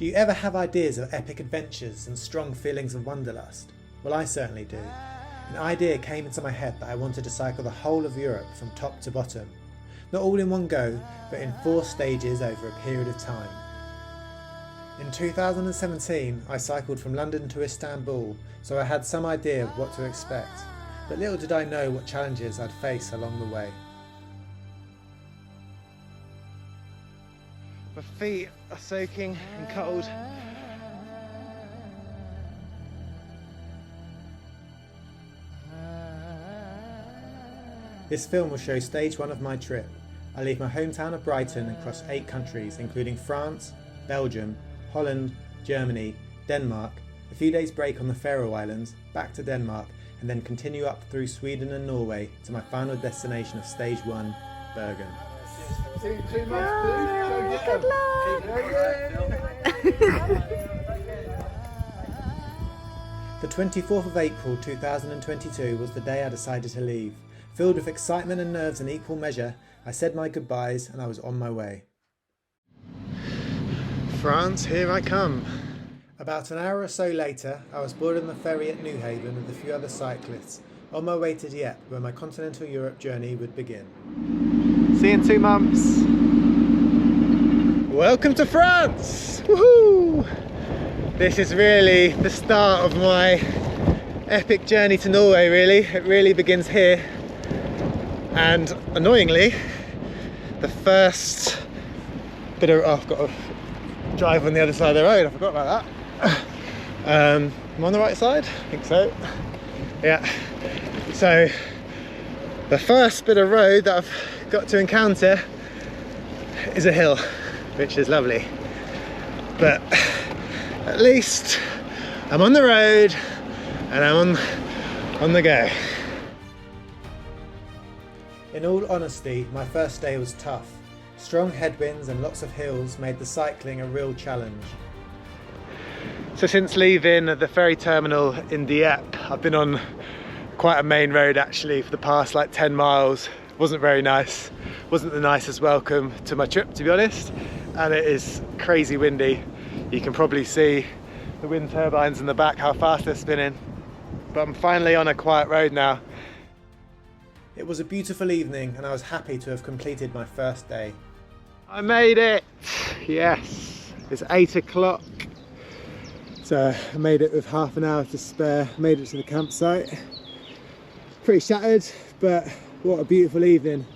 Do you ever have ideas of epic adventures and strong feelings of wanderlust? Well, I certainly do. An idea came into my head that I wanted to cycle the whole of Europe from top to bottom. Not all in one go, but in 4 stages over a period of time. In 2017, I cycled from London to Istanbul, so I had some idea of what to expect, but little did I know what challenges I'd face along the way. My feet are soaking and cold. This film will show stage 1 of my trip. I leave my hometown of Brighton and cross 8 countries, including France, Belgium, Holland, Germany, Denmark, a few days break on the Faroe Islands, back to Denmark, and then continue up through Sweden and Norway to my final destination of stage 1, Bergen. Good luck! The 24th of April 2022 was the day I decided to leave. Filled with excitement and nerves in equal measure, I said my goodbyes and I was on my way. France, here I come. About an hour or so later, I was boarding the ferry at Newhaven with a few other cyclists, on my way to Dieppe, where my continental Europe journey would begin. See you in 2 months. Welcome to France! Woohoo! This is really the start of my epic journey to Norway, really. It really begins here. And annoyingly, the first bit of... Oh, I've got to drive on the other side of the road, I forgot about that. I'm on the right side? I think so. Yeah. So, the first bit of road that I've got to encounter is a hill, which is lovely. But at least I'm on the road and I'm on the go. In all honesty, my first day was tough. Strong headwinds and lots of hills made the cycling a real challenge. So since leaving the ferry terminal in Dieppe, I've been on quite a main road actually for the past like 10 miles. Wasn't very nice. Wasn't the nicest welcome to my trip, to be honest. And it is crazy windy. You can probably see the wind turbines in the back, how fast they're spinning. But I'm finally on a quiet road now. It was a beautiful evening and I was happy to have completed my first day. I made it! Yes! It's 8 o'clock. So I made it with half an hour to spare. Made it to the campsite. Pretty shattered, but what a beautiful evening.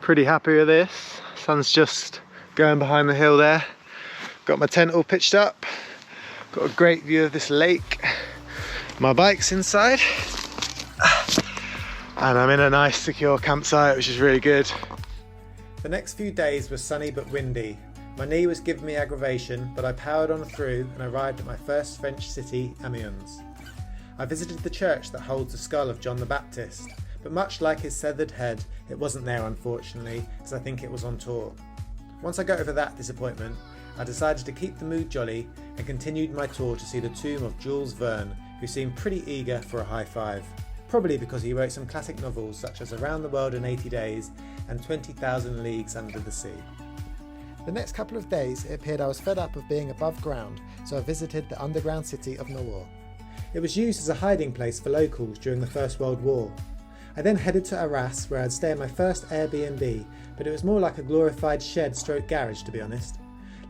Pretty happy with this. Sun's just going behind the hill there. Got my tent all pitched up. Got a great view of this lake. My bike's inside. And I'm in a nice secure campsite, which is really good. The next few days were sunny but windy. My knee was giving me aggravation, but I powered on through and arrived at my first French city, Amiens. I visited the church that holds the skull of John the Baptist, but much like his severed head, it wasn't there unfortunately, as I think it was on tour. Once I got over that disappointment, I decided to keep the mood jolly and continued my tour to see the tomb of Jules Verne, who seemed pretty eager for a high five. Probably because he wrote some classic novels such as Around the World in 80 Days and 20,000 Leagues Under the Sea. The next couple of days it appeared I was fed up of being above ground, so I visited the underground city of Norway. It was used as a hiding place for locals during the First World War. I then headed to Arras where I'd stay in my first Airbnb, but it was more like a glorified shed/garage to be honest.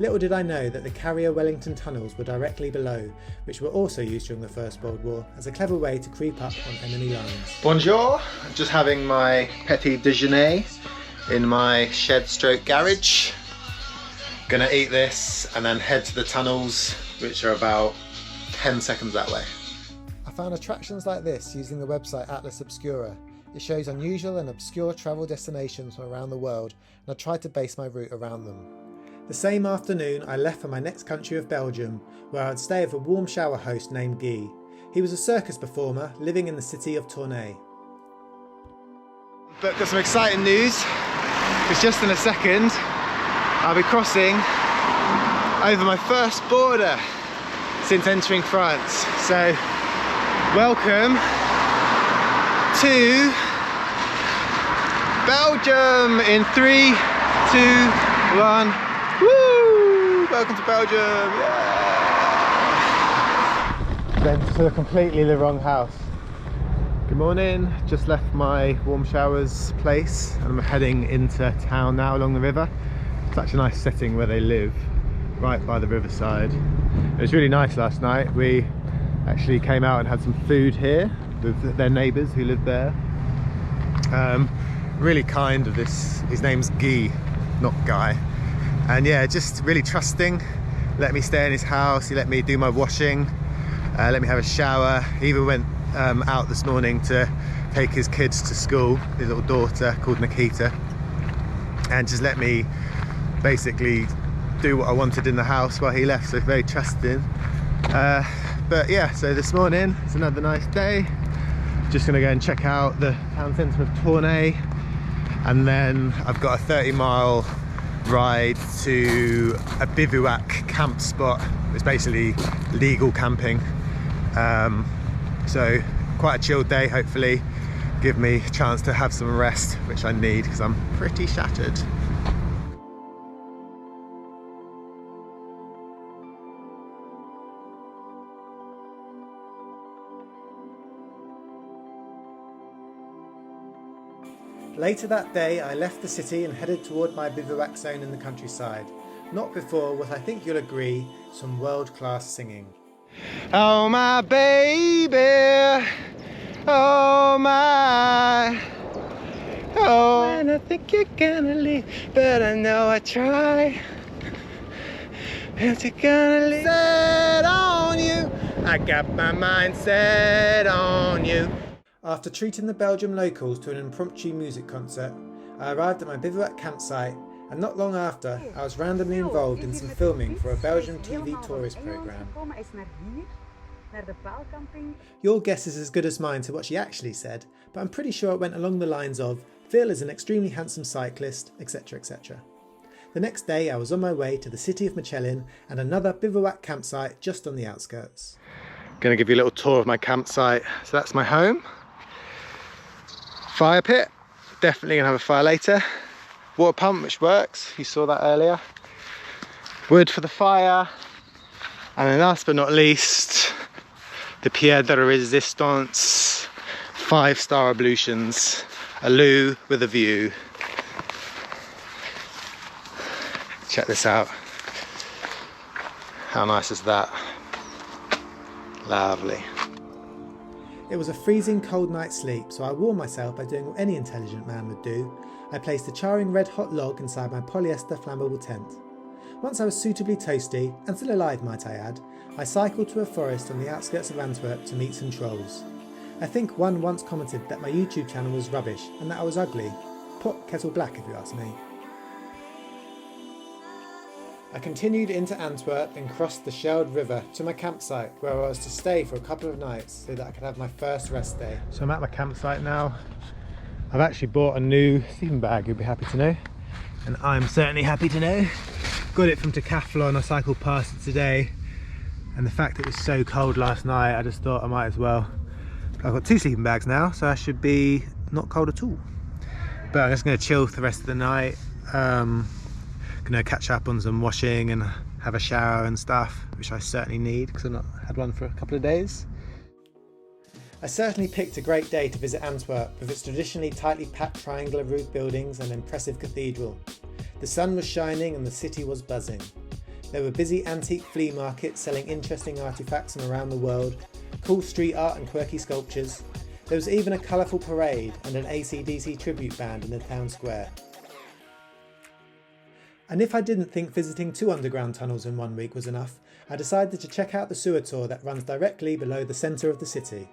Little did I know that the Carrier Wellington tunnels were directly below, which were also used during the First World War as a clever way to creep up on enemy lines. Bonjour, just having my petit déjeuner in my shed/garage. Gonna eat this and then head to the tunnels, which are about 10 seconds that way. I found attractions like this using the website Atlas Obscura. It shows unusual and obscure travel destinations from around the world, and I tried to base my route around them. The same afternoon, I left for my next country of Belgium, where I'd stay with a warm shower host named Guy. He was a circus performer living in the city of Tournai. But got some exciting news, because just in a second, I'll be crossing over my first border since entering France. So, welcome to Belgium in 3, 2, 1. Woo! Welcome to Belgium! Yeah! Then to completely the wrong house. Good morning, just left my warm showers place and I'm heading into town now along the river. Such a nice setting where they live, right by the riverside. It was really nice last night. We actually came out and had some food here with their neighbours who live there. Really kind of this, his name's Guy, not Guy. And yeah, just really trusting. Let me stay in his house, he let me do my washing, let me have a shower. He even went out this morning to take his kids to school, his little daughter called Nikita, and just let me basically do what I wanted in the house while he left, so very trusting. But yeah, so this morning it's another nice day. Just gonna go and check out the town centre of Tournai, and then I've got a 30-mile ride to a bivouac camp spot. It's basically legal camping. So quite a chilled day, hopefully give me a chance to have some rest, which I need because I'm pretty shattered. Later that day I left the city and headed toward my bivouac zone in the countryside. Not before what I think you'll agree, some world-class singing. Oh my baby, oh my, oh, and I think you're gonna leave, but I know I try. If you're gonna leave, set on you, I got my mind set on you. After treating the Belgium locals to an impromptu music concert, I arrived at my bivouac campsite, and not long after, I was randomly involved in some filming for a Belgian TV tourist programme. Your guess is as good as mine to what she actually said, but I'm pretty sure it went along the lines of, Phil is an extremely handsome cyclist, etc, etc. The next day I was on my way to the city of Mechelen and another bivouac campsite just on the outskirts. Going to give you a little tour of my campsite. So that's my home. Fire pit, definitely going to have a fire later. Water pump which works, you saw that earlier. Wood for the fire. And then last but not least, the Pierre de Resistance 5-star ablutions, a loo with a view. Check this out. How nice is that? Lovely. It was a freezing cold night's sleep, so I warmed myself by doing what any intelligent man would do. I placed a charring red hot log inside my polyester flammable tent. Once I was suitably toasty, and still alive might I add, I cycled to a forest on the outskirts of Antwerp to meet some trolls. I think one once commented that my YouTube channel was rubbish and that I was ugly. Pot kettle black if you ask me. I continued into Antwerp and crossed the Schelde River to my campsite where I was to stay for a couple of nights so that I could have my first rest day. So I'm at my campsite now. I've actually bought a new sleeping bag, you'll be happy to know. And I'm certainly happy to know. Got it from Decathlon, I cycled past it today. And the fact that it was so cold last night, I just thought I might as well. I've got 2 sleeping bags now, so I should be not cold at all. But I'm just going to chill for the rest of the night. Gonna catch up on some washing and have a shower and stuff, which I certainly need because I've not had one for a couple of days. I certainly picked a great day to visit Antwerp with its traditionally tightly packed triangular roof buildings and impressive cathedral. The sun was shining and the city was buzzing. There were busy antique flea markets selling interesting artefacts from around the world, cool street art and quirky sculptures. There was even a colourful parade and an AC/DC tribute band in the town square. And if I didn't think visiting 2 underground tunnels in 1 week was enough, I decided to check out the sewer tour that runs directly below the centre of the city.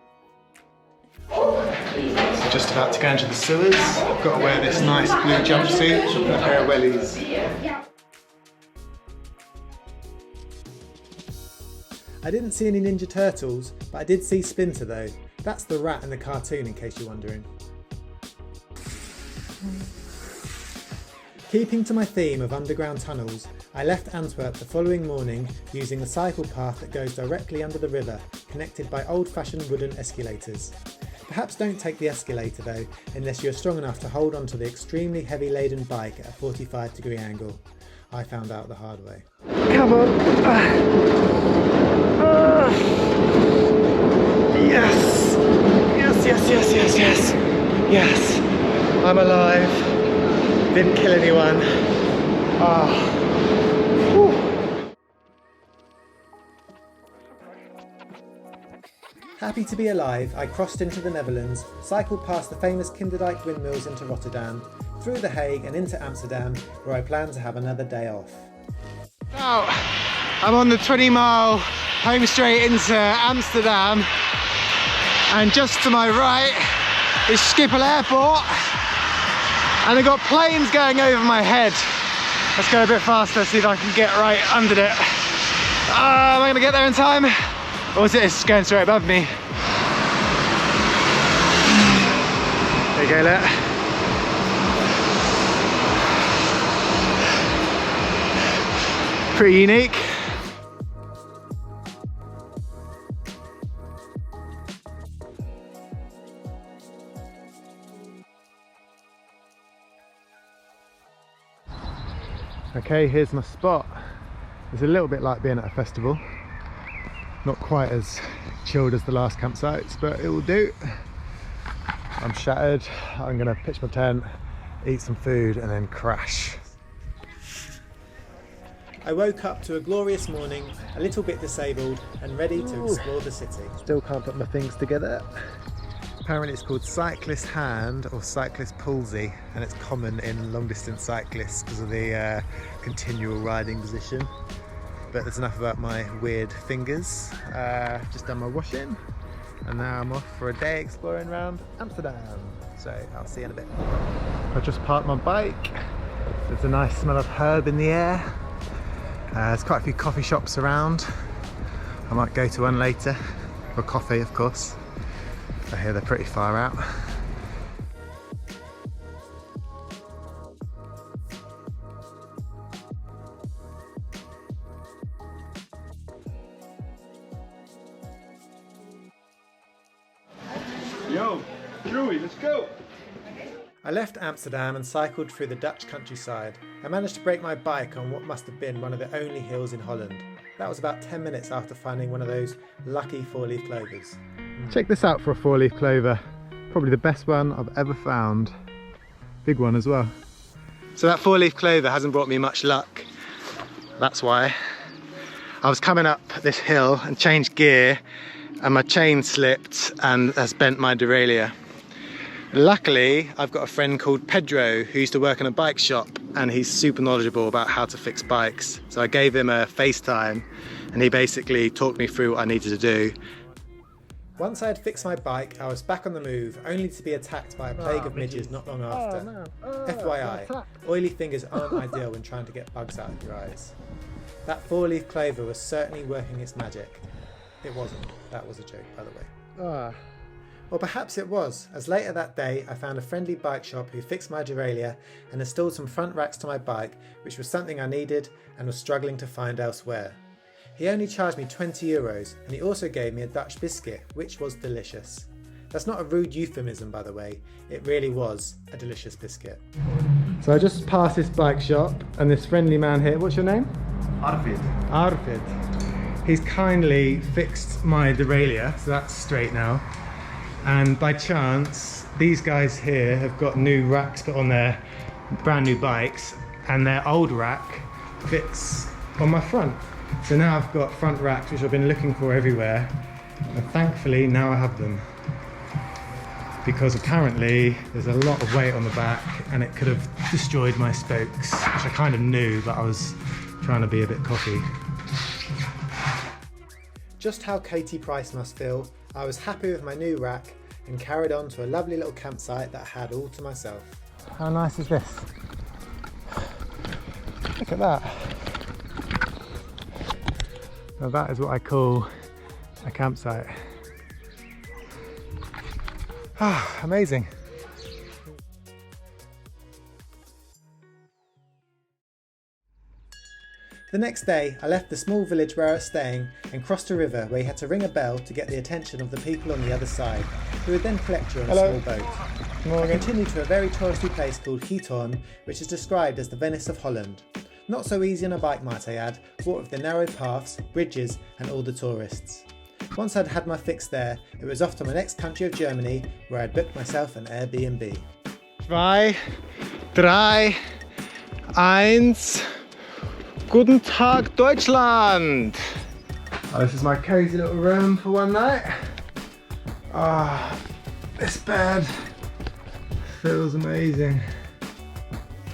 So just about to go into the sewers. I've got to wear this nice blue jumpsuit and a pair of wellies. I didn't see any Ninja Turtles, but I did see Splinter though. That's the rat in the cartoon in case you're wondering. Keeping to my theme of underground tunnels, I left Antwerp the following morning using the cycle path that goes directly under the river, connected by old-fashioned wooden escalators. Perhaps don't take the escalator though, unless you're strong enough to hold onto the extremely heavy laden bike at a 45-degree angle. I found out the hard way. Come on. Yes. Yes, yes, yes, yes, yes. Yes. I'm alive. Didn't kill anyone. Happy to be alive, I crossed into the Netherlands, cycled past the famous Kinderdijk windmills into Rotterdam, through The Hague and into Amsterdam, where I plan to have another day off. Now, I'm on the 20-mile home straight into Amsterdam, and just to my right is Schiphol Airport, and I've got planes going over my head. Let's go a bit faster, see if I can get right under it. Am I going to get there in time? Or is it just going straight above me? There you go, look. Pretty unique. Okay, here's my spot. It's a little bit like being at a festival. Not quite as chilled as the last campsites, but it will do. I'm shattered. I'm gonna pitch my tent, eat some food, and then crash. I woke up to a glorious morning, a little bit disabled, and ready to explore the city. Still can't put my things together. Apparently it's called cyclist hand or cyclist palsy, and it's common in long distance cyclists because of the continual riding position. But there's enough about my weird fingers. Just done my washing, and now I'm off for a day exploring around Amsterdam. So I'll see you in a bit. I just parked my bike. There's a nice smell of herb in the air. There's quite a few coffee shops around. I might go to one later, for coffee of course. I hear they're pretty far out. Yo, Joey, let's go. I left Amsterdam and cycled through the Dutch countryside. I managed to break my bike on what must have been one of the only hills in Holland. That was about 10 minutes after finding one of those lucky four-leaf clovers. Check this out for a four-leaf clover. Probably the best one I've ever found. Big one as well. So that four-leaf clover hasn't brought me much luck. That's why. I was coming up this hill and changed gear, and my chain slipped and has bent my derailleur. Luckily, I've got a friend called Pedro who used to work in a bike shop, and he's super knowledgeable about how to fix bikes. So I gave him a FaceTime and he basically talked me through what I needed to do. Once I had fixed my bike, I was back on the move, only to be attacked by a plague of midges not long after. FYI, oily fingers aren't ideal when trying to get bugs out of your eyes. That four-leaf clover was certainly working its magic. It wasn't. That was a joke, by the way. Or perhaps it was, as later that day I found a friendly bike shop who fixed my derailleur and installed some front racks to my bike, which was something I needed and was struggling to find elsewhere. He only charged me €20, and he also gave me a Dutch biscuit, which was delicious. That's not a rude euphemism, by the way. It really was a delicious biscuit. So I just passed this bike shop, and this friendly man here, what's your name? Arvid. Arvid. He's kindly fixed my derailleur, so that's straight now. And by chance, these guys here have got new racks put on their brand new bikes, and their old rack fits on my front. So now I've got front racks which I've been looking for everywhere, and thankfully now I have them. Because apparently there's a lot of weight on the back and it could have destroyed my spokes, which I kind of knew, but I was trying to be a bit cocky. Just how Katie Price must feel, I was happy with my new rack and carried on to a lovely little campsite that I had all to myself. How nice is this? Look at that. Now that is what I call a campsite. Ah, amazing. The next day, I left the small village where I was staying and crossed a river where you had to ring a bell to get the attention of the people on the other side, who would then collect you on a small boat. I continued to a very touristy place called Giethoorn, which is described as the Venice of Holland. Not so easy on a bike, might I add, what with the narrow paths, bridges and all the tourists. Once I'd had my fix there, it was off to my next country of Germany, where I'd booked myself an Airbnb. 2, 3, 1. Guten Tag, Deutschland! Oh, this is my cosy little room for one night. Ah, this bed feels amazing.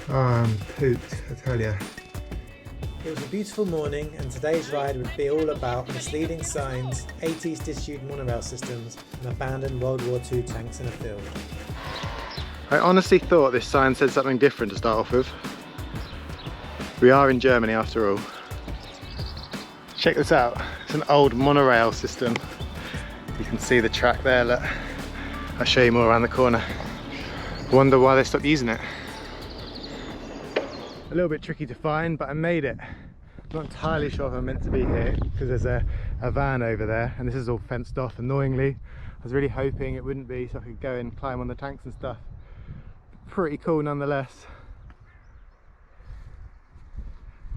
Oh, I'm pooped, I tell you. It was a beautiful morning, and today's ride would be all about misleading signs, 80s disused monorail systems and abandoned World War II tanks in a field. I honestly thought this sign said something different to start off with. We are in Germany after all. Check this out, it's an old monorail system. You can see the track there, look. I'll show you more around the corner. I wonder why they stopped using it. A little bit tricky to find, but I made it. I'm not entirely sure if I'm meant to be here because there's a van over there and this is all fenced off. Annoyingly, I was really hoping it wouldn't be so I could go and climb on the tanks and stuff. Pretty cool nonetheless.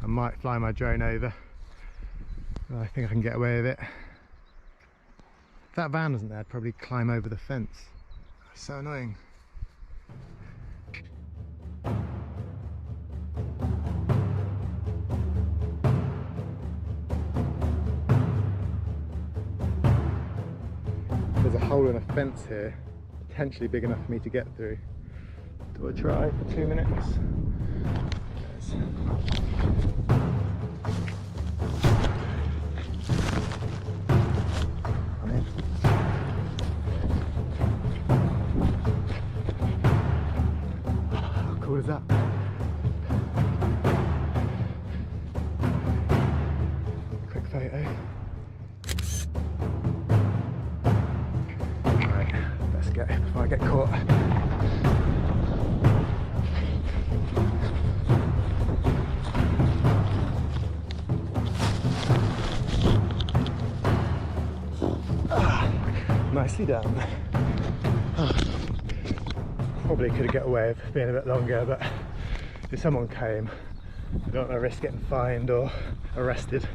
I might fly my drone over. I think I can get away with it. If that van wasn't there, I'd probably climb over the fence. It's so annoying. There's a hole in a fence here, potentially big enough for me to get through. Do I try for 2 minutes? Yes. I'm in. How cool is that? Quick photo. Right, let's go before I get caught. Nicely done. Probably could have got away with being a bit longer, but if someone came, I don't want to risk getting fined or arrested.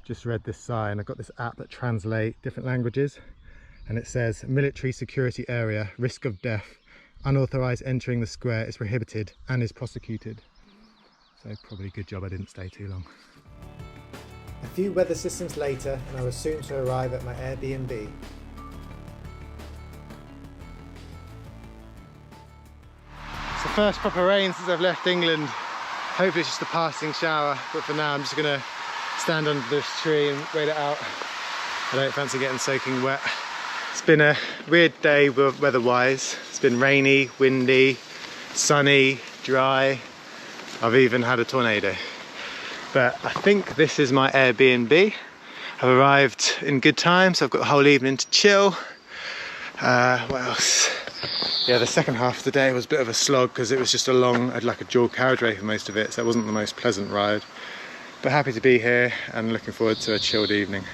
Just read this sign. I've got this app that translates different languages, and it says military security area, risk of death, unauthorized entering the square is prohibited and is prosecuted. So probably a good job I didn't stay too long. A few weather systems later, and I was soon to arrive at my Airbnb. It's the first proper rain since I've left England. Hopefully it's just a passing shower, but for now I'm just gonna stand under this tree and wait it out. I don't fancy getting soaking wet. It's been a weird day weather-wise. It's been rainy, windy, sunny, dry. I've even had a tornado. But I think this is my Airbnb. I've arrived in good time, so I've got the whole evening to chill. What else? Yeah, the second half of the day was a bit of a slog because it was just I had like a dual carriageway for most of it, so it wasn't the most pleasant ride. But happy to be here and looking forward to a chilled evening.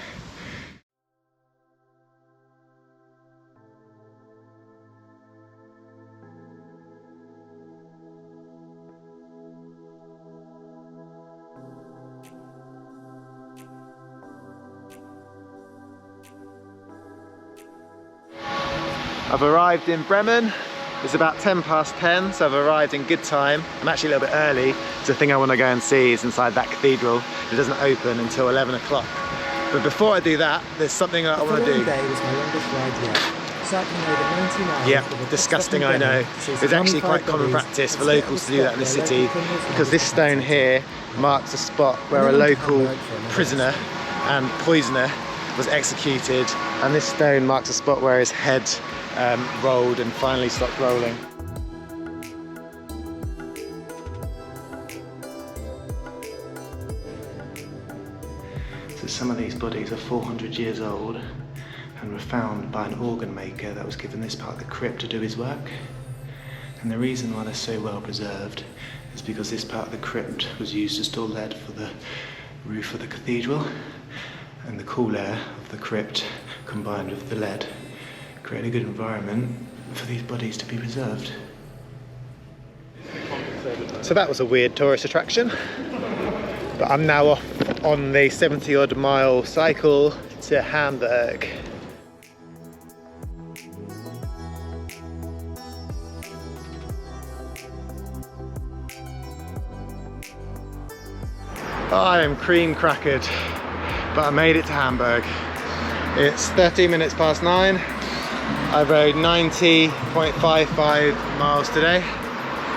I've arrived in Bremen. It's about 10 past 10, so I've arrived in good time. I'm actually a little bit early. The thing I want to go and see is inside that cathedral. It doesn't open until 11 o'clock. But before I do that, there's something that I want to do. The day was my longest ride yet. Cycling over 90 miles. Yeah, disgusting, I know. It's actually quite common practice for locals to do that in the city, because this stone here marks a spot where a local prisoner and poisoner was executed, and this stone marks a spot where his head rolled and finally stopped rolling. So some of these bodies are 400 years old and were found by an organ maker that was given this part of the crypt to do his work. And the reason why they're so well preserved is because this part of the crypt was used to store lead for the roof of the cathedral, and the cool air of the crypt combined with the lead create a good environment for these bodies to be preserved. So that was a weird tourist attraction, but I'm now off on the 70 odd mile cycle to Hamburg. I am cream crackered, but I made it to Hamburg. It's 13 minutes past 9. I rode 90.55 miles today.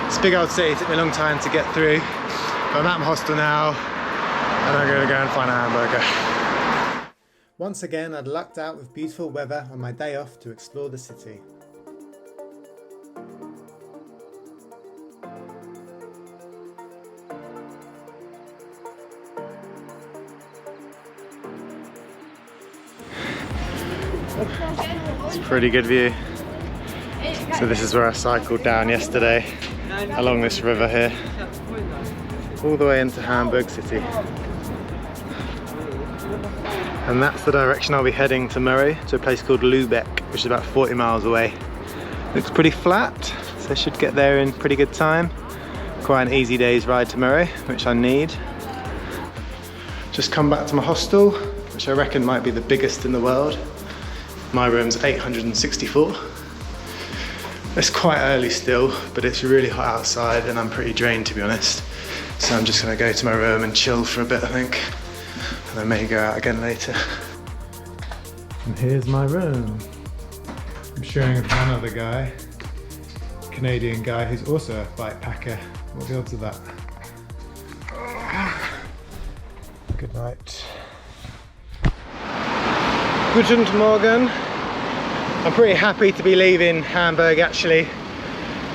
It's a big old city, it took me a long time to get through. But I'm at my hostel now, and I'm gonna go and find a hamburger. Once again, I'd lucked out with beautiful weather on my day off to explore the city. It's a pretty good view. So this is where I cycled down yesterday, along this river here, all the way into Hamburg city. And that's the direction I'll be heading tomorrow, to a place called Lubeck, which is about 40 miles away. Looks pretty flat, so I should get there in pretty good time. Quite an easy day's ride tomorrow, which I need. Just come back to my hostel, which I reckon might be the biggest in the world. My room's 864. It's quite early still, but it's really hot outside and I'm pretty drained, to be honest. So I'm just gonna go to my room and chill for a bit, I think. And I may go out again later. And here's my room. I'm sharing with one other guy, a Canadian guy who's also a bike packer. What are the odds of that? Good night. Guten Morgen. I'm pretty happy to be leaving Hamburg actually.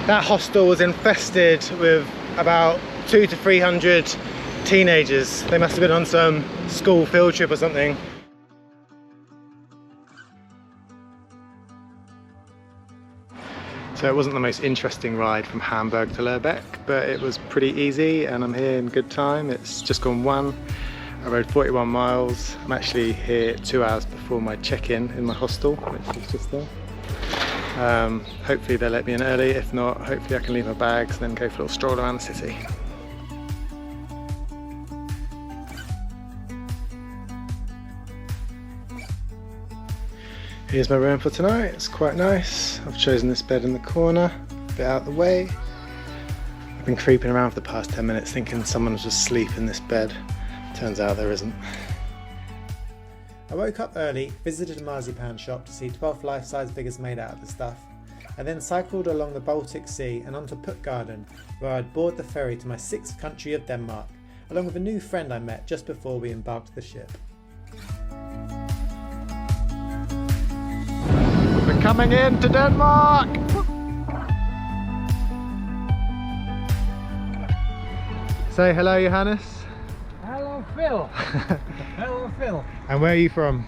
That hostel was infested with about 200 to 300 teenagers. They must have been on some school field trip or something. So it wasn't the most interesting ride from Hamburg to Lubeck, but it was pretty easy and I'm here in good time. It's just gone 1. I rode 41 miles. I'm actually here 2 hours before my check-in in my hostel, which is just there. Hopefully they'll let me in early. If not, hopefully I can leave my bags and then go for a little stroll around the city. Here's my room for tonight. It's quite nice. I've chosen this bed in the corner, a bit out of the way. I've been creeping around for the past 10 minutes thinking someone was asleep in this bed. Turns out there isn't. I woke up early, visited a marzipan shop to see 12 life-size figures made out of the stuff, and then cycled along the Baltic Sea and onto Puttgarden, where I'd board the ferry to my 6th country of Denmark, along with a new friend I met just before we embarked the ship. We're coming into Denmark! Say hello, Johannes. Hello, Phil. Hello, Phil. And where are you from?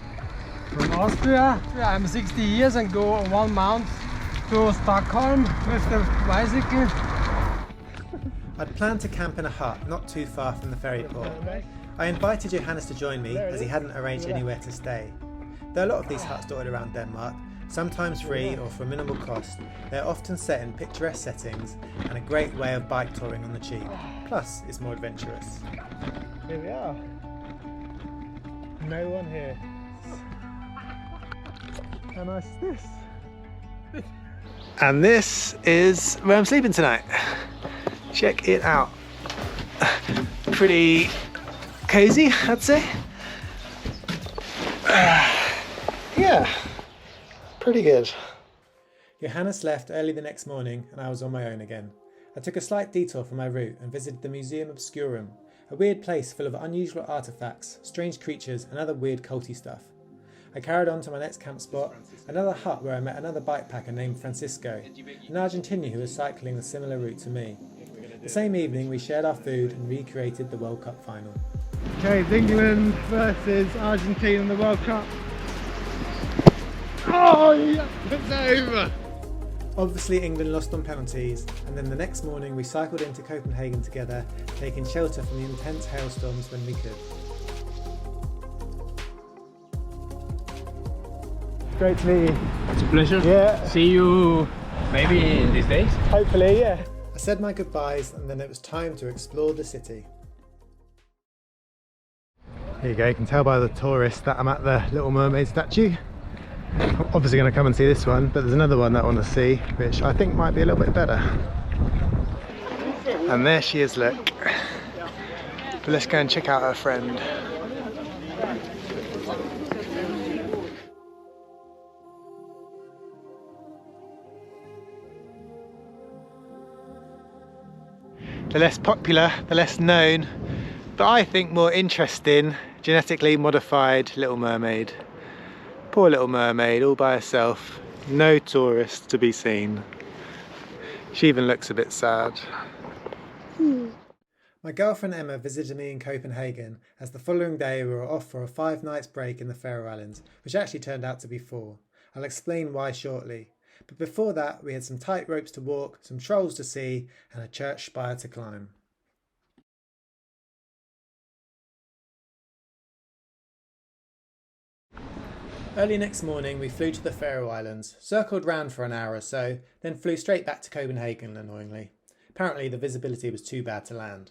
From Austria. Yeah, I'm 60 years and go 1 month to Stockholm with the bicycle. I'd planned to camp in a hut not too far from the ferry port. I invited Johannes to join me as he hadn't arranged anywhere to stay. There are a lot of these huts dotted around Denmark, sometimes free or for minimal cost. They're often set in picturesque settings and a great way of bike touring on the cheap. Plus, it's more adventurous. Here we are. No one here. How nice is this? And this is where I'm sleeping tonight. Check it out. Pretty cozy, I'd say. Yeah, pretty good. Johannes left early the next morning and I was on my own again. I took a slight detour from my route and visited the Museum Obscurum, a weird place full of unusual artefacts, strange creatures and other weird culty stuff. I carried on to my next camp spot, another hut where I met another bikepacker named Francisco, an Argentinian who was cycling a similar route to me. The same evening we shared our food and recreated the World Cup final. Okay, it's England versus Argentina in the World Cup. Oh yes, it's over! Obviously England lost on penalties, and then the next morning we cycled into Copenhagen together, taking shelter from the intense hailstorms when we could. Great to meet you. It's a pleasure. Yeah. See you maybe in these days. Hopefully, yeah. I said my goodbyes and then it was time to explore the city. Here you go, you can tell by the tourists that I'm at the Little Mermaid statue. I'm obviously going to come and see this one, but there's another one that I want to see, which I think might be a little bit better. And there she is, look. But let's go and check out her friend. The less popular, the less known, but I think more interesting, genetically modified Little Mermaid. Poor Little Mermaid, all by herself, no tourists to be seen. She even looks a bit sad. My girlfriend Emma visited me in Copenhagen, as the following day we were off for a 5 nights break in the Faroe Islands, which actually turned out to be 4. I'll explain why shortly. But before that, we had some tight ropes to walk, some trolls to see, and a church spire to climb. Early next morning, we flew to the Faroe Islands, circled round for an hour or so, then flew straight back to Copenhagen, annoyingly. Apparently, the visibility was too bad to land.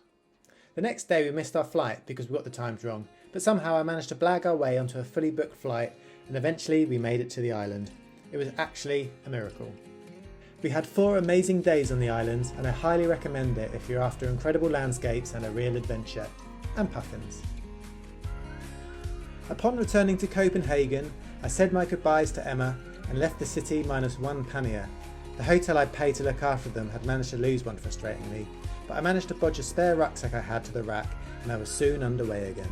The next day, we missed our flight because we got the times wrong, but somehow I managed to blag our way onto a fully booked flight, and eventually we made it to the island. It was actually a miracle. We had 4 amazing days on the islands, and I highly recommend it if you're after incredible landscapes and a real adventure. And puffins. Upon returning to Copenhagen, I said my goodbyes to Emma and left the city minus 1 pannier. The hotel I'd paid to look after them had managed to lose one, frustratingly, but I managed to bodge a spare rucksack I had to the rack, and I was soon underway again.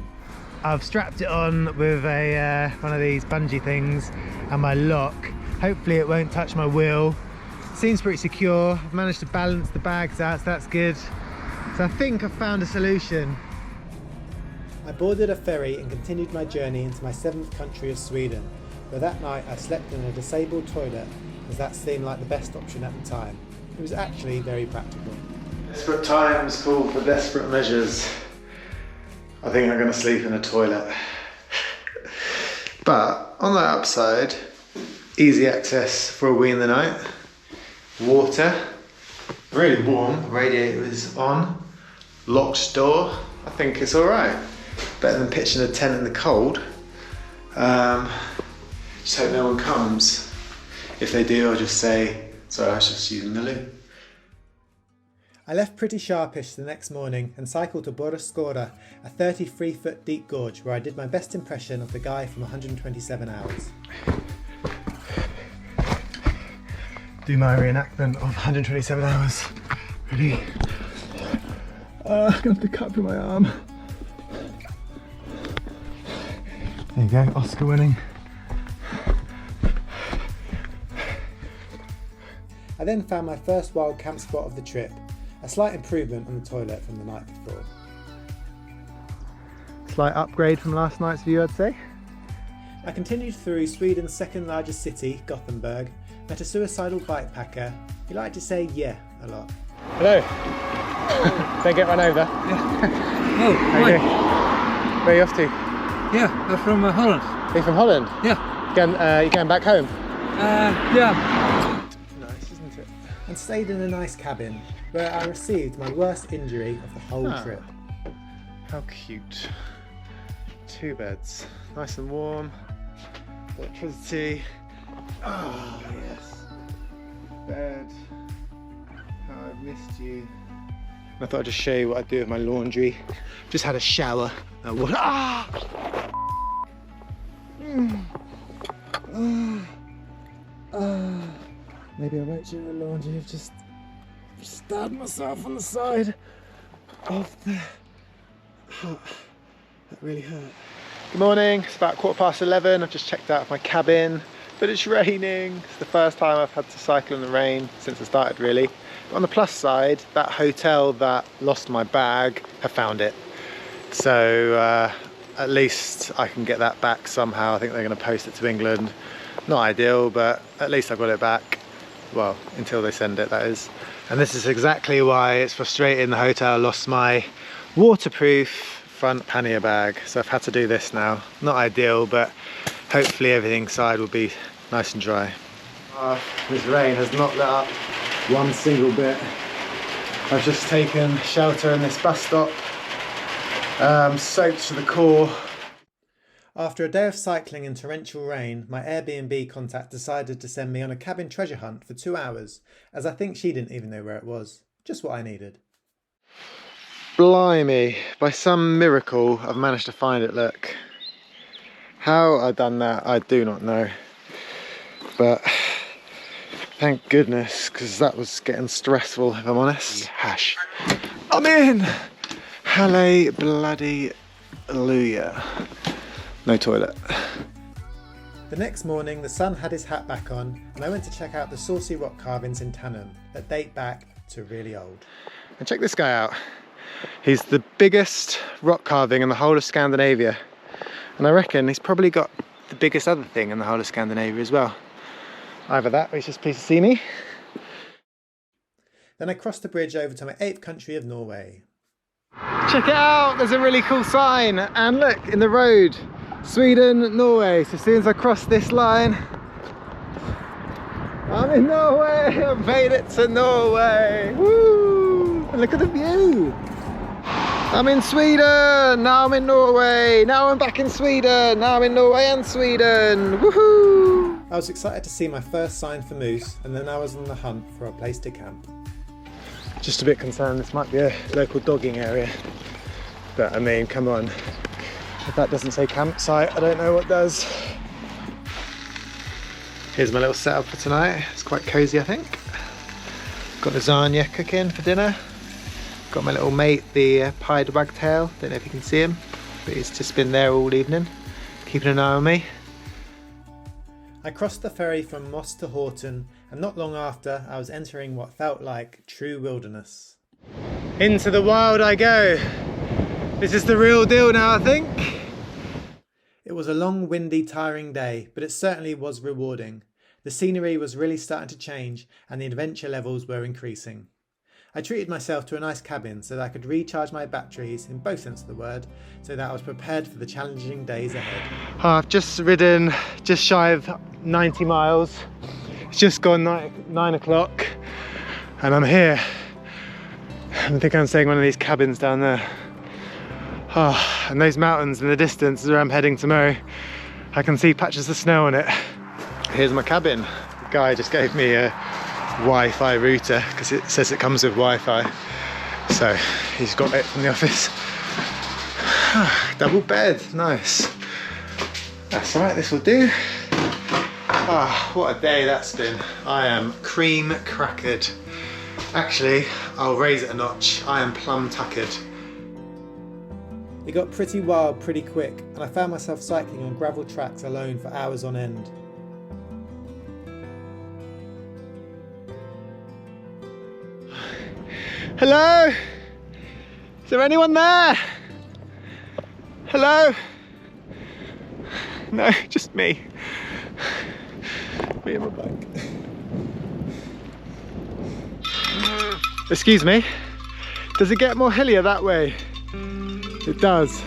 I've strapped it on with one of these bungee things and my lock. Hopefully it won't touch my wheel. Seems pretty secure. I've managed to balance the bags out, so that's good. So I think I've found a solution. I boarded a ferry and continued my journey into my 7th country of Sweden, where that night I slept in a disabled toilet, as that seemed like the best option at the time. It was actually very practical. Desperate times call for desperate measures. I think I'm going to sleep in a toilet. But on the upside, easy access for a wee in the night. Water, really warm, the radiator is on. Locked door, I think it's alright. Better than pitching a tent in the cold. Just hope no one comes. If they do, I'll just say, sorry, I was just using the loo. I left pretty sharpish the next morning and cycled to Borskora, a 33-foot deep gorge where I did my best impression of the guy from 127 Hours. Do my reenactment of 127 Hours. Ready? I'm going to have to cut through my arm. There you go, Oscar winning. I then found my first wild camp spot of the trip, a slight improvement on the toilet from the night before. Slight upgrade from last night's view, I'd say. I continued through Sweden's 2nd largest city, Gothenburg, met a suicidal bikepacker who liked to say yeah a lot. Hello. Don't get run over. Yeah. Oh, hi. Where are you off to? Yeah, I'm from Holland. Are you from Holland? Yeah. You going back home? Yeah. Nice, isn't it? And stayed in a nice cabin where I received my worst injury of the whole trip. How cute. 2 beds, nice and warm. Electricity. Oh yes. Bed. How I've missed you. I thought I'd just show you what I do with my laundry. Just had a shower. Maybe I won't do the laundry. I've just stabbed myself on the side of the heart. That really hurt. Good morning. It's about 11:15. I've just checked out of my cabin, but it's raining. It's the first time I've had to cycle in the rain since I started, really. But on the plus side, that hotel that lost my bag have found it. So at least I can get that back somehow. I think they're going to post it to England. Not ideal, but at least I've got it back. Well, until they send it, that is. And this is exactly why it's frustrating. The hotel lost my waterproof front pannier bag, so I've had to do this now. Not ideal, but hopefully everything inside will be nice and dry. This rain has not let up one single bit. I've just taken shelter in this bus stop, soaked to the core. After a day of cycling in torrential rain, my Airbnb contact decided to send me on a cabin treasure hunt for 2 hours, as I think she didn't even know where it was. Just what I needed. Blimey, by some miracle I've managed to find it, look. How I've done that, I do not know. But thank goodness, because that was getting stressful, if I'm honest. Hash. I'm in! Halle bloody Hallelujah. No toilet. The next morning, the sun had his hat back on, and I went to check out the saucy rock carvings in Tannum that date back to really old. And check this guy out. He's the biggest rock carving in the whole of Scandinavia. And I reckon he's probably got the biggest other thing in the whole of Scandinavia as well. Either that or he's just a piece of scenery. Then I crossed the bridge over to my 8th country of Norway. Check it out, there's a really cool sign. And look, in the road, Sweden, Norway. So as soon as I cross this line, I'm in Norway. I've made it to Norway. Woo! And look at the view. I'm in Sweden, now I'm in Norway, now I'm back in Sweden, now I'm in Norway and Sweden. Woohoo! I was excited to see my first sign for moose, and then I was on the hunt for a place to camp. Just a bit concerned this might be a local dogging area. But I mean, come on. If that doesn't say campsite, I don't know what does. Here's my little setup for tonight. It's quite cosy, I think. Got lasagna cooking for dinner. Got my little mate, the pied wagtail. Don't know if you can see him, but he's just been there all evening, keeping an eye on me. I crossed the ferry from Moss to Horten, and not long after I was entering what felt like true wilderness. Into the wild I go. This is the real deal now, I think. It was a long, windy, tiring day, but it certainly was rewarding. The scenery was really starting to change, and the adventure levels were increasing. I treated myself to a nice cabin so that I could recharge my batteries, in both sense of the word, so that I was prepared for the challenging days ahead. I've just ridden just shy of 90 miles. It's just gone 9 o'clock and I'm here. I think I'm staying in one of these cabins down there. Oh, and those mountains in the distance is where I'm heading tomorrow. I can see patches of snow on it. Here's my cabin. The guy just gave me a Wi-Fi router because it says it comes with Wi-Fi. So he's got it from the office. Double bed, nice. That's all right, this will do. Ah, what a day that's been. I am cream crackered. Actually, I'll raise it a notch. I am plum tuckered. It got pretty wild pretty quick, and I found myself cycling on gravel tracks alone for hours on end. Hello? Is there anyone there? Hello? No, just me. Me and my bike. Excuse me. Does it get more hillier that way? It does.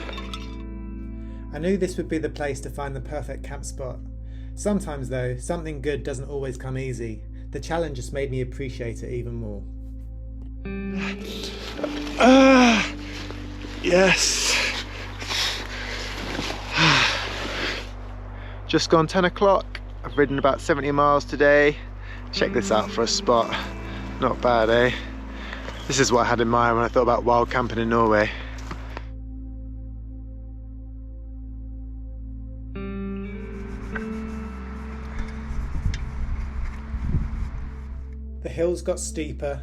I knew this would be the place to find the perfect camp spot. Sometimes though, something good doesn't always come easy. The challenge just made me appreciate it even more. Yes. Just gone 10 o'clock. I've ridden about 70 miles today. Check this out for a spot. Not bad, eh? This is what I had in mind when I thought about wild camping in Norway. The hills got steeper.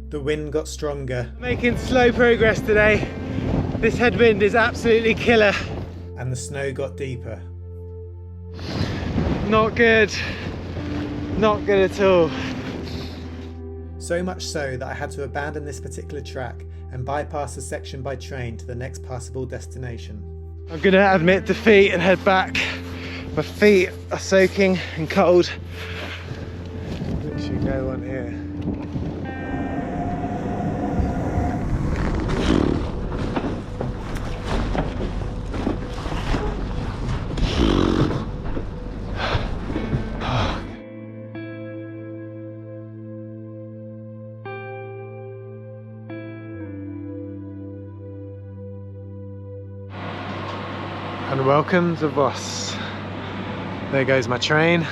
The wind got stronger. Making slow progress today. This headwind is absolutely killer. And the snow got deeper. Not good. Not good at all. So much so that I had to abandon this particular track and bypass the section by train to the next passable destination. I'm gonna admit defeat and head back. My feet are soaking and cold. Literally no one here. and welcome to Voss. There goes my train.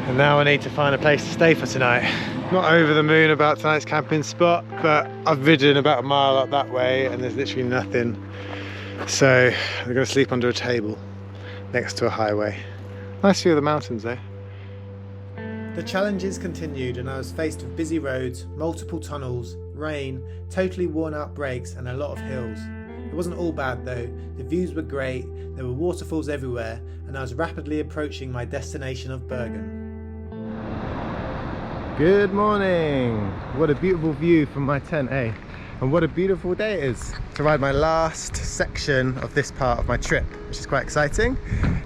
And now I need to find a place to stay for tonight. Not over the moon about tonight's camping spot, but I've ridden about a mile up that way and there's literally nothing. So I'm going to sleep under a table next to a highway. Nice view of the mountains though. The challenges continued and I was faced with busy roads, multiple tunnels, rain, totally worn out brakes and a lot of hills. It wasn't all bad though, the views were great, there were waterfalls everywhere and I was rapidly approaching my destination of Bergen. Good morning! What a beautiful view from my tent, eh? And what a beautiful day it is to ride my last section of this part of my trip, which is quite exciting,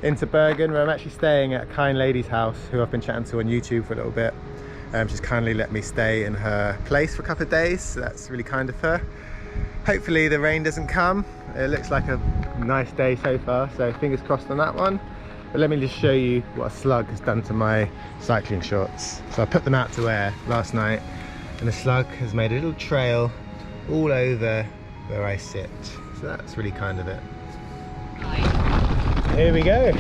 into Bergen, where I'm actually staying at a kind lady's house who I've been chatting to on YouTube for a little bit. She's kindly let me stay in her place for a couple of days, so that's really kind of her. Hopefully the rain doesn't come. It looks like a nice day so far, so fingers crossed on that one. But let me just show you what a slug has done to my cycling shorts. So I put them out to air last night and the slug has made a little trail all over where I sit. So that's really kind of it. Here we go.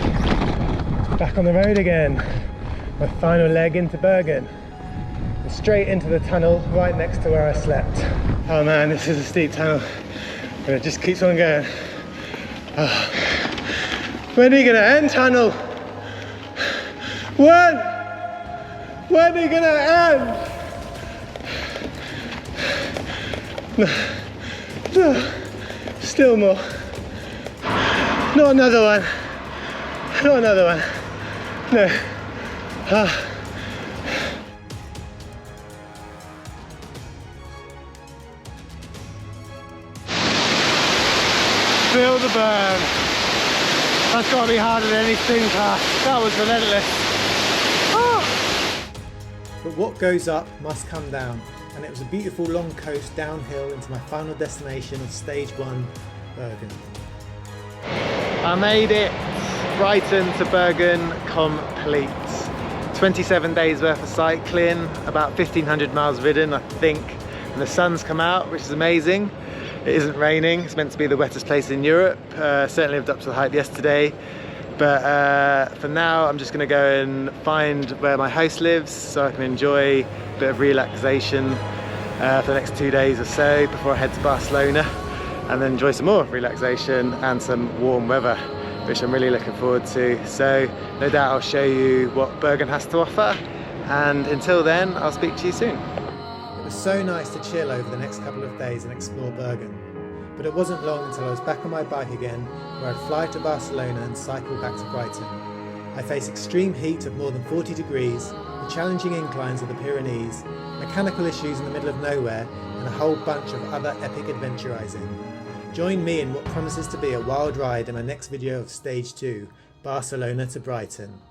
Back on the road again. My final leg into Bergen. And straight into the tunnel right next to where I slept. Oh man, this is a steep tunnel. And it just keeps on going. Oh. When are you gonna end, tunnel? When are you gonna end? No, still more. Not another one. Not another one. No. Feel the burn. That's got to be harder than any spin class. That was relentless. Oh. But what goes up must come down, and it was a beautiful long coast downhill into my final destination of stage 1, Bergen. I made it, Brighton to Bergen complete. 27 days worth of cycling, about 1,500 miles ridden I think, and the sun's come out, which is amazing. It isn't raining, it's meant to be the wettest place in Europe. Certainly lived up to the hype yesterday. But for now, I'm just gonna go and find where my host lives so I can enjoy a bit of relaxation for the next 2 days or so before I head to Barcelona and then enjoy some more relaxation and some warm weather, which I'm really looking forward to. So no doubt I'll show you what Bergen has to offer. And until then, I'll speak to you soon. It was so nice to chill over the next couple of days and explore Bergen. But it wasn't long until I was back on my bike again, where I'd fly to Barcelona and cycle back to Brighton. I face extreme heat of more than 40 degrees, the challenging inclines of the Pyrenees, mechanical issues in the middle of nowhere, and a whole bunch of other epic adventurising. Join me in what promises to be a wild ride in my next video of Stage 2, Barcelona to Brighton.